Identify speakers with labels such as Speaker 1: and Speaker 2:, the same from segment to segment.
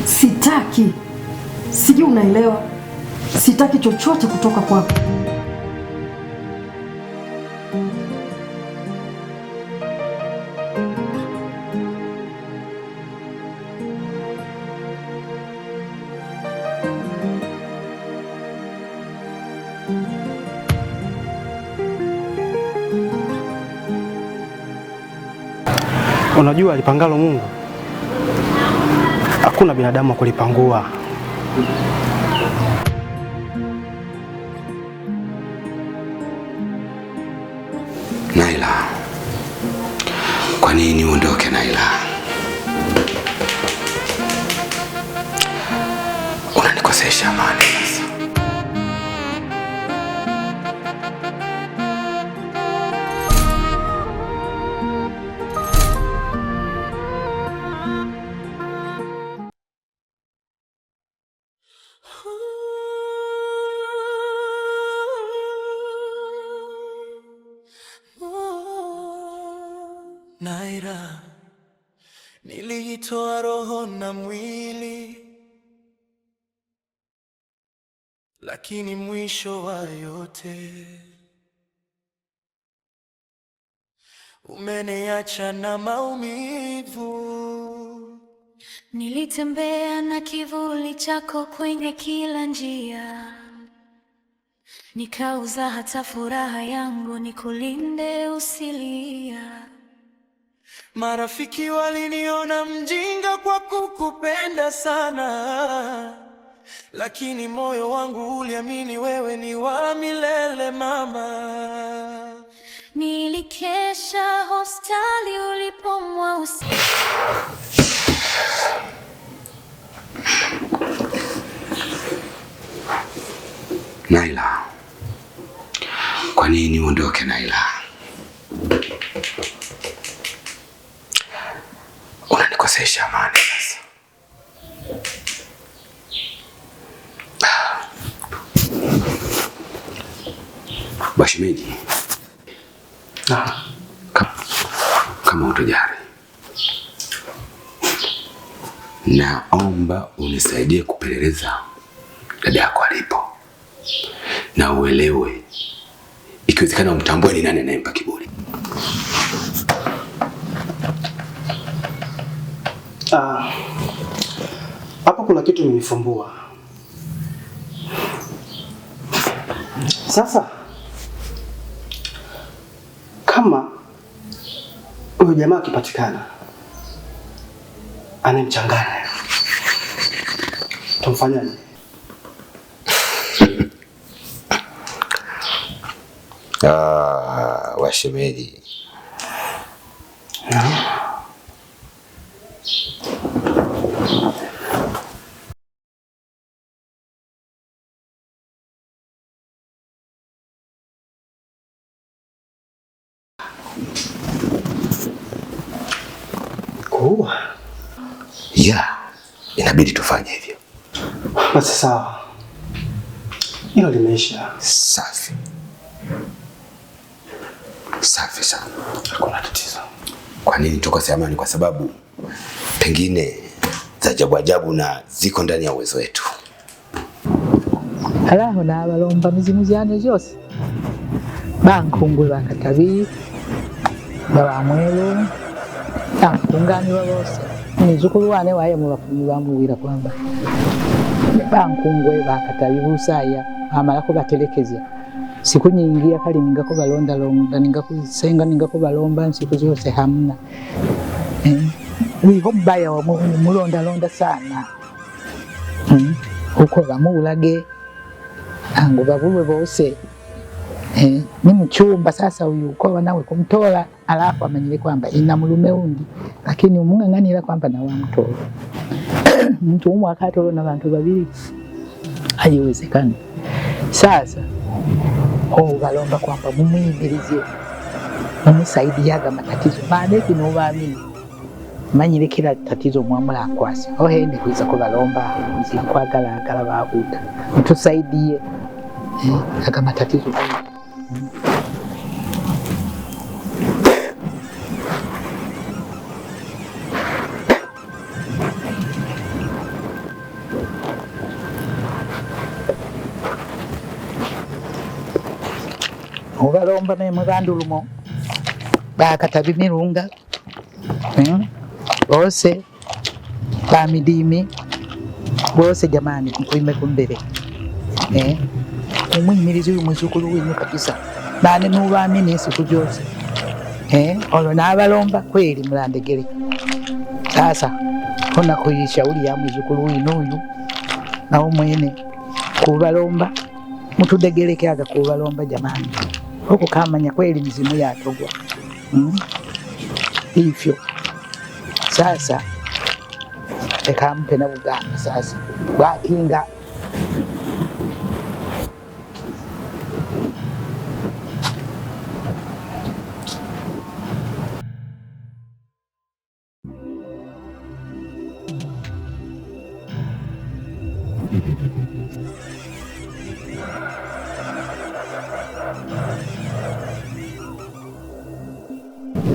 Speaker 1: Sitaki. Sijui unaelewa. Sitaki chochote kutoka kwako.
Speaker 2: Unajua alipangalo Mungu, hakuna binadamu wa kulipangua.
Speaker 3: Naila, kwa nini uondoke Naila? Unanikosesha amani sasa.
Speaker 4: Naila, niliitoa roho na mwili, lakini mwisho wa yote umeniacha na maumivu.
Speaker 5: Nilitembea na kivuli chako kwenye kila njia, nikauza hata furaha yangu nikulinde usilia.
Speaker 4: Marafiki waliniona mjinga kwa kukupenda sana, lakini moyo wangu uliamini wewe ni wa milele mama.
Speaker 5: Nilikesha hospitali ulipomwa usiku.
Speaker 3: Naila, kwa nini uondoke Naila? Unanikosesha amani sasa. Bashimeji, kama utojari, naomba unisaidie kupeleleza dada yako alipo, na uelewe ikiwezekana umtambue ni nani anayempa kiburi.
Speaker 2: Hapo kuna kitu nimenifumbua. Sasa kama huyo jamaa akipatikana anamchanganya, tumfanyaje?
Speaker 3: Washemeji,
Speaker 2: kuua?
Speaker 3: Inabidi tufanye hivyo.
Speaker 2: Basi sawa, hilo limeisha.
Speaker 3: Safi. Safi sana.
Speaker 2: Hakuna tatizo.
Speaker 3: Kwa nini tukose amani? Kwa sababu pengine za ajabu ajabu na ziko ndani ya uwezo wetu.
Speaker 6: Alaho na abalomba mizimu zyane zose bankungwe bakatabi babamwelo tankunganirwa bose nizukulu wane waye mu bafumu bamubwira kwamba bankungwe bakatabi busaya amala ko batelekezya siku nyingi akali ningako balonda londa ningako senga ningako balomba siku zose hamna wiho mbaya wa mulonda londa sana uko bamulage ango babulwe bose ni mchumba sasa uyu kwa nawe kumtola alafu amanyile kwamba ina mulume undi lakini umung'ang'anira kwamba na wamtola mtu umwe akatolo na bantu babiri haiwezekani. Sasa balomba kwamba mumwimirize mumusaidiaga matatizo maana kinobaamini manyile kila tatizo mwamula akwasi ohende kuiza ko balomba nzikwagala babuda mtusaidie aga matatizo. mubalomba ne mubandulumo bakatabi mirunga bose bamidimi bose jamani mkuime kumbere umwimirizi uyu muzukulu winu kabisa nane nubaamini siku byose olwo nabalomba kweli mulandegere sasa kona kuyishauri ya muzukulu winu uyu na umwene kubalomba mutudegereke aga kubalomba jamani huko kamanya kweli mizimu yatogwa hivyo sasa ekampe na Buganda sasa bwakinga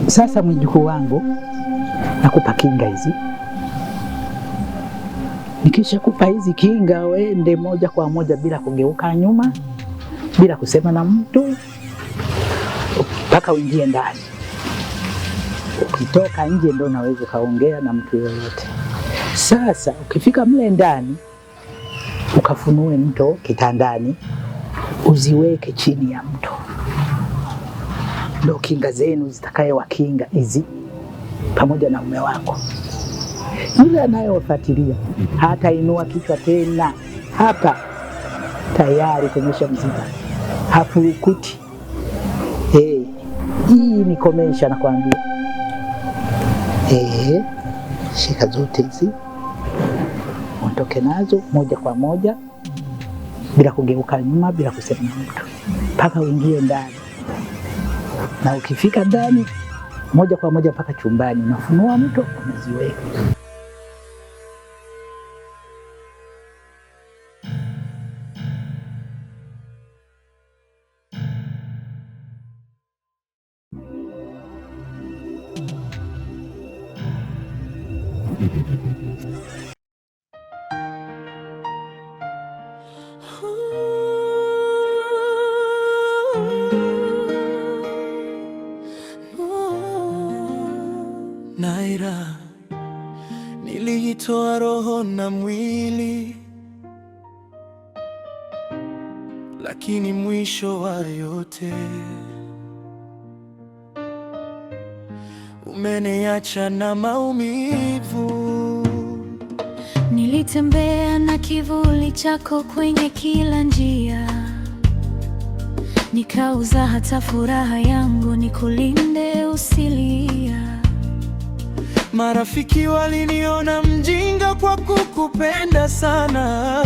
Speaker 6: sasa mjukuu wangu nakupa kinga hizi. Nikisha kupa hizi kinga wende moja kwa moja bila kugeuka nyuma, bila kusema na mtu mpaka uingie ndani. Ukitoka nje ndo naweza kaongea na mtu yoyote. Sasa ukifika mle ndani ukafunue mto kitandani, uziweke chini ya mto. Ndo kinga zenu zitakaye wakinga hizi pamoja na mume wako. Yule anayewafuatilia hata inua kichwa tena hapa tayari kunyesha mzima. Hafurukuti. Hii ni komesha nakwambia. Shika zote hizi. Ondoke nazo moja kwa moja bila kugeuka nyuma, bila kusema na mtu. Mpaka uingie ndani. Na ukifika ndani moja kwa moja mpaka chumbani, unafunua mto unaziweka.
Speaker 4: Naira, nilijitoa roho na mwili, lakini mwisho wa yote umeniacha na maumivu.
Speaker 5: Nilitembea na kivuli chako kwenye kila njia, nikauza hata furaha yangu nikulinde usilia.
Speaker 4: Marafiki waliniona mjinga kwa kukupenda sana,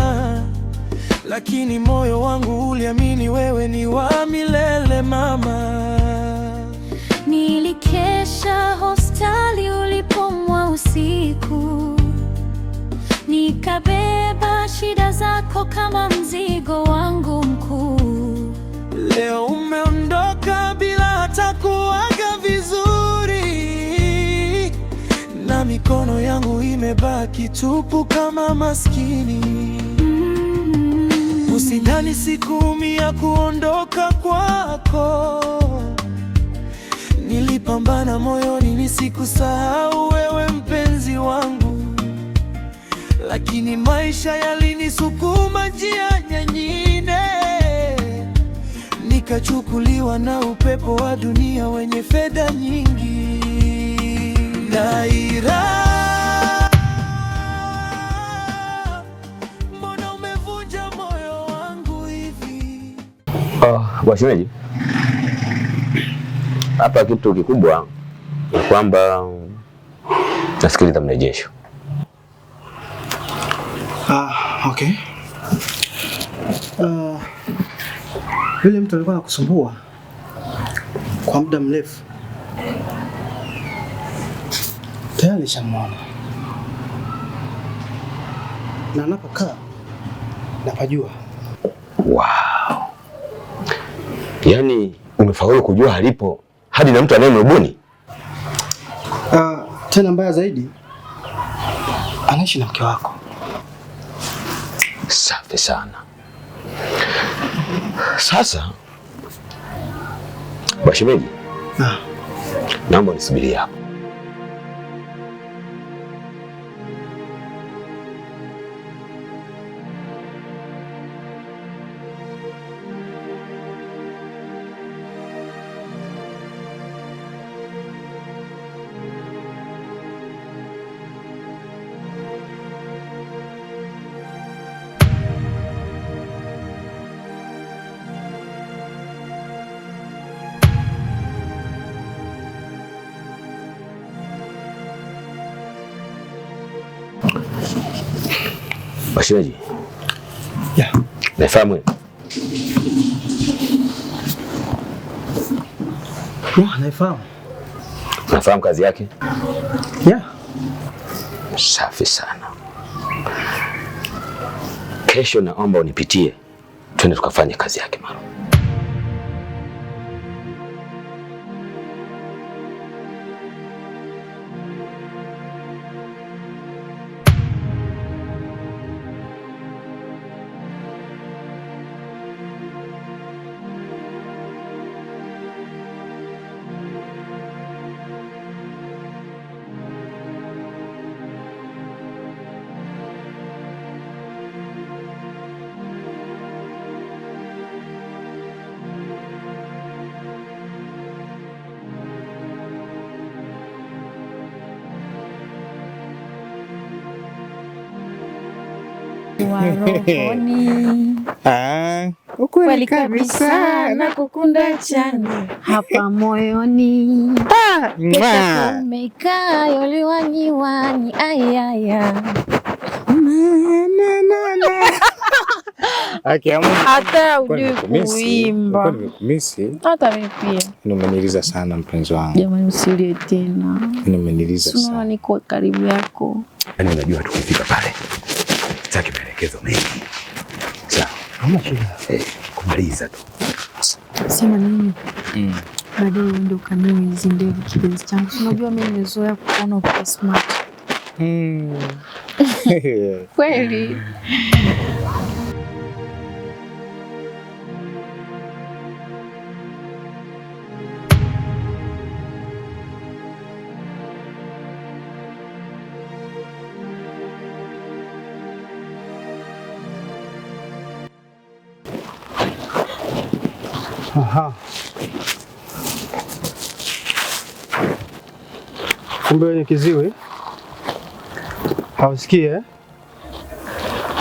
Speaker 4: lakini moyo wangu uliamini wewe ni wa milele mama.
Speaker 5: Nilikesha hospitali ulipomwa usiku, nikabeba shida zako kama mzigo wangu mkuu.
Speaker 4: Leo umeondoka bila hata kuaga vizuri, na mikono yangu imebaki tupu kama maskini. Usidhani sikuumia kuondoka kwako, nilipambana moyoni nisikusahau wewe mpenzi wangu, lakini maisha yalinisukuma njia nyingine, nikachukuliwa na upepo wa dunia wenye fedha nyingi. Naira, mbona umevunja moyo wangu hivi?
Speaker 3: Washemeji, hapa kitu kikubwa ni kwamba nasikiliza mrejesho.
Speaker 2: Okay. Yule mtu alikuwa anakusumbua kwa muda mrefu, tayari nishamwona na anapokaa napajua.
Speaker 3: Wow. Yaani umefaulu kujua halipo hadi na mtu anayemrubuni?
Speaker 2: Tena mbaya zaidi, anaishi na mke wako.
Speaker 3: Safi sana. Sasa Bashemeji. Naomba nisubirie hapo. Bashemeji.
Speaker 2: Yeah.
Speaker 3: Nafahamu.
Speaker 2: Naifahamu.
Speaker 3: Unafahamu kazi yake?
Speaker 2: Yeah.
Speaker 3: Safi sana. Kesho naomba unipitie. Twende tukafanye kazi yake mara.
Speaker 7: Warohoni. Ukweli kabisa na kukunda chani hapa moyoni. Kesha kumekaa yoliwani wani ayaya. Hata ujui kuimba. Hata mimi pia.
Speaker 2: Umeniliza sana mpenzi wangu.
Speaker 7: Jamani usilie tena.
Speaker 2: Umeniliza sana.
Speaker 7: Unaona niko karibu yako.
Speaker 3: Yaani unajua tukifika pale. Sitaki maelekezo mengi. Sawa. Kumaliza tu.
Speaker 7: Sema nini? Baadaye ndio kanyoe hizi ndevu kipenzi changu. Unajua mimi nimezoea kuona uko smart. Kweli.
Speaker 2: Aha. Kumbe wenye kiziwi hausikie.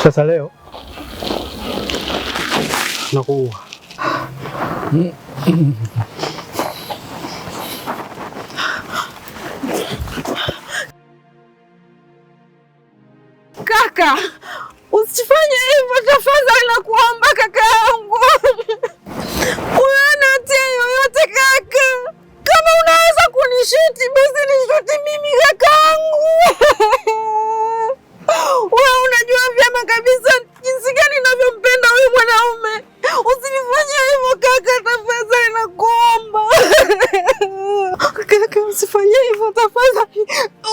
Speaker 2: Sasa leo nakuua.
Speaker 1: Kaka, usifanye hivyo tafadhali, nakuomba kaka yangu. Unaona tia yoyote kaka? Kama unaweza kunishuti basi nishuti mimi kaka yangu. Wewe unajua vyema kabisa jinsi gani ninavyompenda huyu mwanaume. Usinifanye hivyo kaka, tafadhali nakuomba. Kaka, usifanye hivyo tafadhali.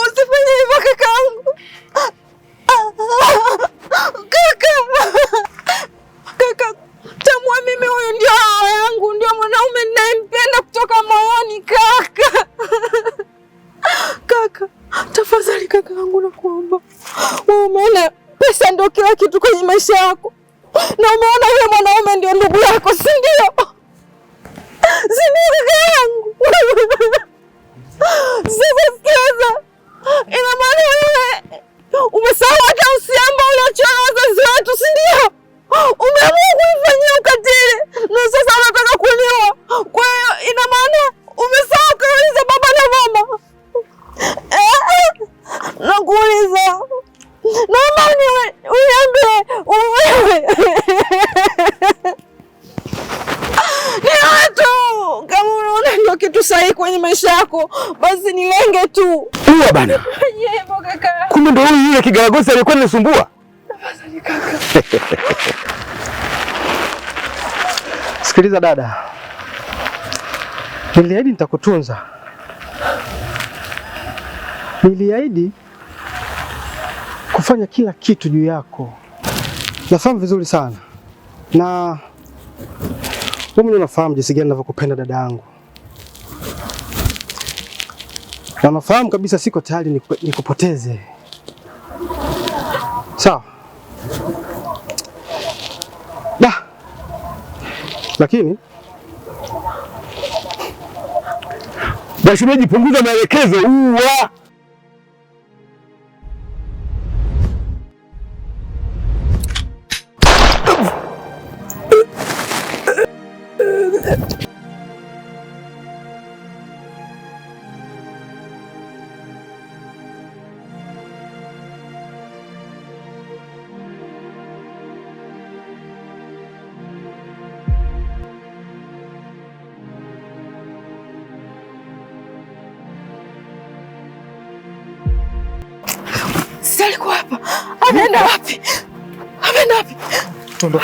Speaker 1: Usifanye hivyo kaka yangu. Kaka, tamua mimi huyu ndio hawa yangu, ndio mwanaume ninayempenda kutoka moyoni kaka. Kaka, tafadhali kaka yangu nakuomba. Wewe umeona pesa ndio kila kitu kwenye maisha yako. Na umeona yule mwanaume ndio ndugu yako, si ndio? Si ndio kaka yangu? Sasa sikiza. Ina maana wewe umesahau hata usiamba uliochora wazazi wetu, si ndio? Umeamua kuifanyia ukatili na sasa unataka kuliwa. Kwa hiyo ina maana umesahau kuuliza baba na mama. Nakuuliza. Naomba uniambie wewe. Ni watu kama unaona ndio kitu sahihi kwenye maisha yako, basi nilenge tu.
Speaker 3: Uwa bana.
Speaker 1: Yebo kaka.
Speaker 3: Kumbe ndio huyu yule kigaragosi alikuwa anisumbua.
Speaker 1: Tafadhali kaka.
Speaker 2: Sikiliza dada. Niliahidi nitakutunza. Niliahidi kufanya kila kitu juu yako. Nafahamu vizuri sana. Na wewe unafahamu jinsi gani ninavyokupenda dada yangu. na nafahamu kabisa siko tayari nikupoteze. Sawa. Lakini Shemeji, punguza maelekezo uwa.
Speaker 1: Alikuwa hapa. Ameenda wapi? Ameenda wapi?
Speaker 2: Tondo.